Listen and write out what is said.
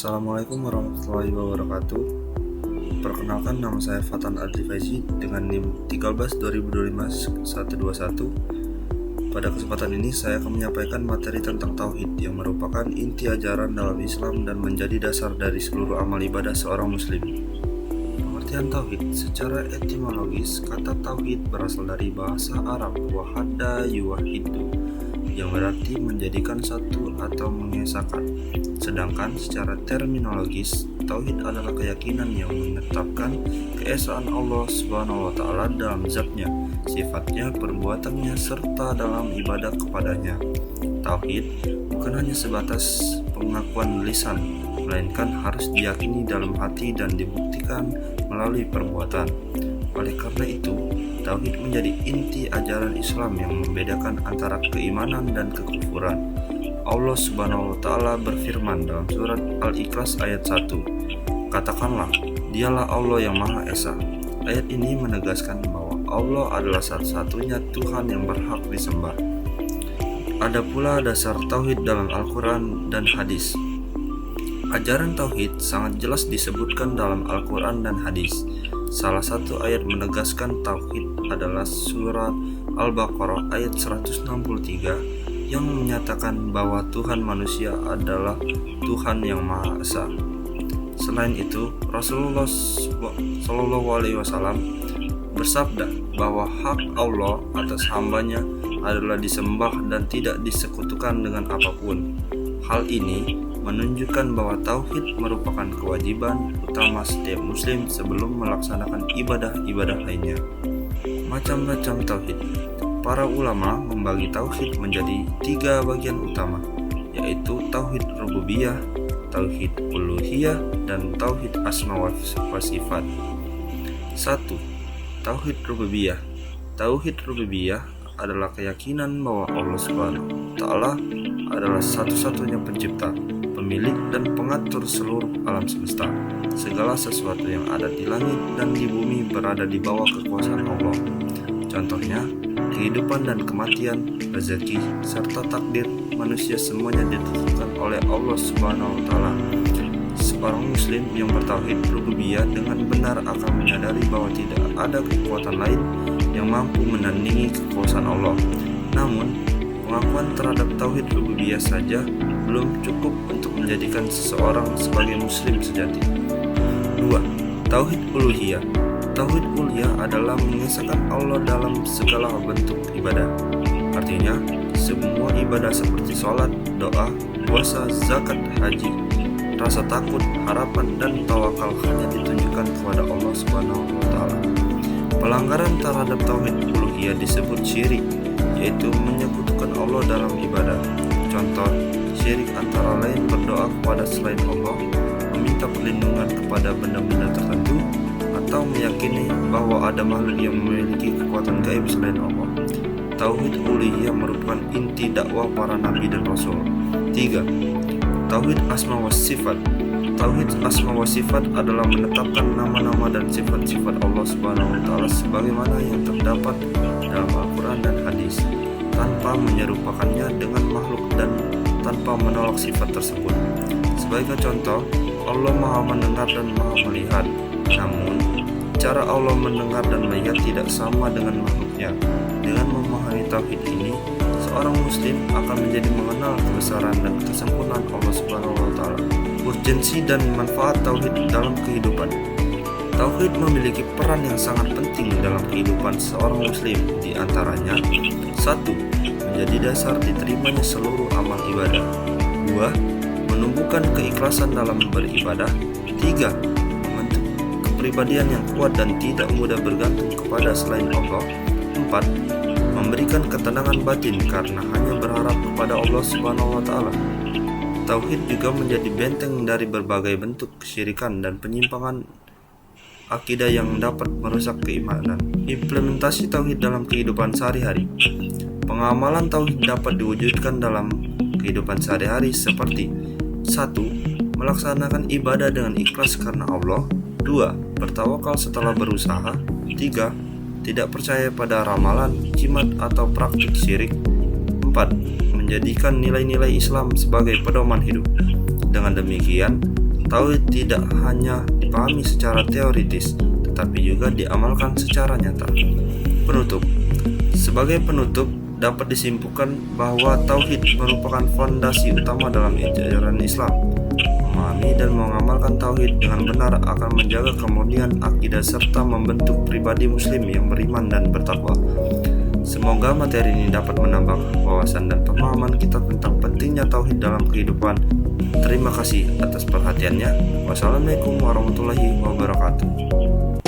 Assalamualaikum warahmatullahi wabarakatuh. Perkenalkan, nama saya Fatan Adli Faizi dengan NIM 13-2025-121. Pada kesempatan ini saya akan menyampaikan materi tentang tauhid yang merupakan inti ajaran dalam Islam dan menjadi dasar dari seluruh amal ibadah seorang muslim. Pengertian tauhid secara etimologis, kata tauhid berasal dari bahasa Arab wahada yuwahidu, yang berarti menjadikan satu atau mengesahkan. Sedangkan secara terminologis, tauhid adalah keyakinan yang menetapkan keesaan Allah Subhanahu wa Ta'ala dalam zatnya, sifatnya, perbuatannya, serta dalam ibadah kepadanya. Tauhid bukan hanya sebatas pengakuan lisan, melainkan harus diyakini dalam hati dan dibuktikan melalui perbuatan. Oleh karena itu, tauhid menjadi inti ajaran Islam yang membedakan antara keimanan dan kekufuran. Allah Subhanahu wa Ta'ala berfirman dalam surat Al-Ikhlas ayat 1, "Katakanlah, dialah Allah yang Maha Esa." Ayat ini menegaskan bahwa Allah adalah satu-satunya Tuhan yang berhak disembah. Ada pula dasar tauhid dalam Al-Quran dan hadis. Ajaran tauhid sangat jelas disebutkan dalam Al-Quran dan hadis. Salah satu ayat menegaskan tauhid adalah surat Al-Baqarah ayat 163 yang menyatakan bahwa Tuhan manusia adalah Tuhan yang Maha Esa. Selain itu, Rasulullah SAW bersabda bahwa hak Allah atas hambanya adalah disembah dan tidak disekutukan dengan apapun. Hal ini menunjukkan bahwa tauhid merupakan kewajiban utama setiap muslim sebelum melaksanakan ibadah-ibadah lainnya. Macam-macam tauhid. Para ulama membagi tauhid menjadi 3 bagian utama, yaitu tauhid rububiyah, tauhid uluhiyah, dan tauhid asma wa sifat. 1. Tauhid rububiyah. Tauhid rububiyah adalah keyakinan bahwa Allah Subhanahu wa Ta'ala adalah satu-satunya pencipta, pemilik dan pengatur seluruh alam semesta. Segala sesuatu yang ada di langit dan di bumi berada di bawah kekuasaan Allah. Contohnya, kehidupan dan kematian, rezeki, serta takdir manusia semuanya ditentukan oleh Allah Subhanahu wa Ta'ala. Seorang muslim yang bertauhid rububiyah dengan benar akan menyadari bahwa tidak ada kekuatan lain yang mampu menandingi kekuasaan Allah. Namun, pengakuan terhadap tauhid rububiyah saja belum cukup untuk menjadikan seseorang sebagai muslim sejati. 2. Tauhid uluhiyah. Tauhid uluhiyah adalah mengesahkan Allah dalam segala bentuk ibadah. Artinya, semua ibadah seperti sholat, doa, puasa, zakat, haji, rasa takut, harapan, dan tawakal hanya ditunjukkan kepada Allah Subhanahu wa Ta'ala. Pelanggaran terhadap tauhid uluhiyah disebut syirik, yaitu menyekutukan Allah dalam ibadah. Contoh, syirik antara lain berdoa kepada selain Allah, meminta perlindungan kepada benda-benda tertentu, atau meyakini bahwa ada makhluk yang memiliki kekuatan gaib selain Allah. Tauhid uluhiyah merupakan inti dakwah para nabi dan rasul. 3. Tauhid asma wa sifat. Tauhid asma wa sifat adalah menetapkan nama-nama dan sifat-sifat Allah Subhanahu wa Ta'ala sebagaimana yang terdapat dalam Al-Quran dan hadis, tanpa menyerupakannya dengan makhluk dan tanpa menolak sifat tersebut. Sebagai contoh, Allah Maha mendengar dan Maha melihat. Namun, cara Allah mendengar dan melihat tidak sama dengan makhluknya. Dengan memahami tauhid ini, seorang muslim akan menjadi mengenal kebesaran dan kesempurnaan Allah Subhanahu wa Ta'ala. Urgensi dan manfaat tauhid dalam kehidupan. Tauhid memiliki peran yang sangat penting dalam kehidupan seorang muslim, di antaranya 1. Menjadi dasar diterimanya seluruh amal ibadah. 2. Menumbuhkan keikhlasan dalam beribadah. 3. Membentuk kepribadian yang kuat dan tidak mudah bergantung kepada selain Allah. 4. Memberikan ketenangan batin karena hanya berharap kepada Allah Subhanahu wa Ta'ala. Tauhid juga menjadi benteng dari berbagai bentuk kesyirikan dan penyimpangan akidah yang dapat merusak keimanan. Implementasi tauhid dalam kehidupan sehari-hari. Pengamalan tauhid dapat diwujudkan dalam kehidupan sehari-hari seperti 1. Melaksanakan ibadah dengan ikhlas karena Allah. 2. Bertawakal setelah berusaha. 3. Tidak percaya pada ramalan, jimat, atau praktik syirik. 4. Menjadikan nilai-nilai Islam sebagai pedoman hidup. Dengan demikian, tauhid tidak hanya dipahami secara teoritis, tetapi juga diamalkan secara nyata. Penutup. Sebagai penutup, dapat disimpulkan bahwa tauhid merupakan fondasi utama dalam ajaran Islam. Memahami dan mengamalkan tauhid dengan benar akan menjaga kemurnian akidah serta membentuk pribadi muslim yang beriman dan bertakwa. Semoga materi ini dapat menambah wawasan dan pemahaman kita tentang pentingnya tauhid dalam kehidupan. Terima kasih atas perhatiannya. Wassalamualaikum warahmatullahi wabarakatuh.